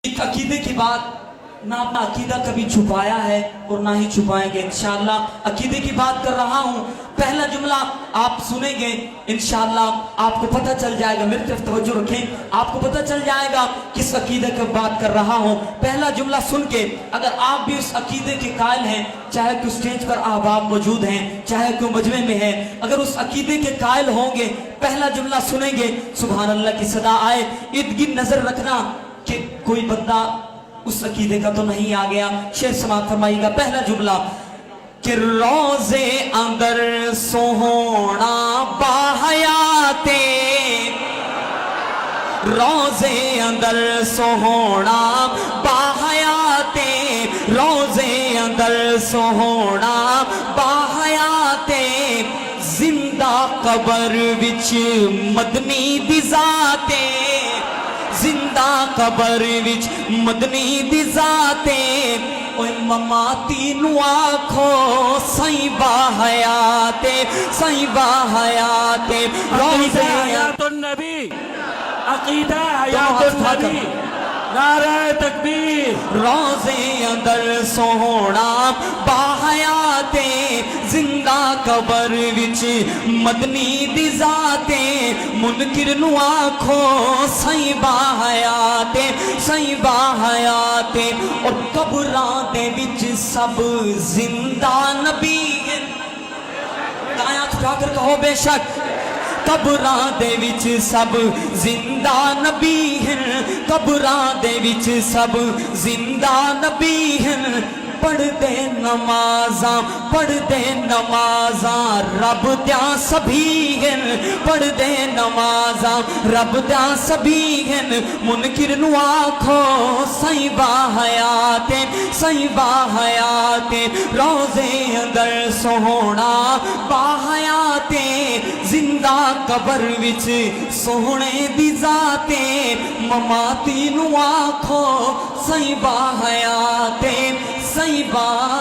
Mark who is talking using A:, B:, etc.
A: एक अकीदे की बात ना अपना अकीदा कभी छुपाया है और ना ही छुपाएंगे इंशाअल्लाह। अकीदे की बात कर रहा हूँ, पहला जुमला आप सुनेंगे इंशाअल्लाह आपको पता चल जाएगा। मेरी तरफ तवज्जो रखें, आपको पता चल जाएगा किस अकीदे की बात कर रहा हूँ। पहला जुमला सुन के अगर आप भी उस अकीदे के कायल हैं, चाहे कोई स्टेज पर अहबाब मौजूद हैं, चाहे कोई मजमे में है, अगर उस अकीदे के कायल होंगे, पहला जुमला सुनेंगे सुभान अल्लाह की सदा आए, इर्द गिर्द नजर रखना कि कोई बंदा उस अकीदे का तो नहीं आ गया। शेर समात फरमाइएगा। पहला जुमला कि रोजे अंदर सोहना बाहयाते, रोजे अंदर सोहना बाहयाते, रोजे अंदर सोहना बाहयाते, जिंदा कबर विच मदनी दी जाते, जिंदा कबर विच मदनी दी जाते, ओए ममाती नु आखो सही बाहयाते, सही बाहयाते, रोज़े
B: हयातुन नबी, अकीदा हयातुन नबी, नारे तकबीर।
A: रोज़े अंदर सोहना बाहयाते, जिंदा कबर विच मदनी दी जाते, मुनकिर नु आखो सही बाहयाते, सही बाहयाते, और कबरां दे विच सब जिंदा नबी हैं। दायां उठाकर कहो बेशक, कबरां दे विच सब जिंदा नबी हैं, कबरां दे विच सब जिंदा नबी हैं। पढ़दे नमाज़ां, पढ़दे नमाज़ां रब द्या सभी हैं, पढ़दे नमाज़ां रब द्या सभी हैं, मुनकिर नु आखो सही बाहयाते, सही बाहयाते, रोज़े अंदर सोहना बाहयाते, जिंदा कबर विच सोहने दी जाते, ममाती नु आखो सही बाहयाते, सही बाहयाते।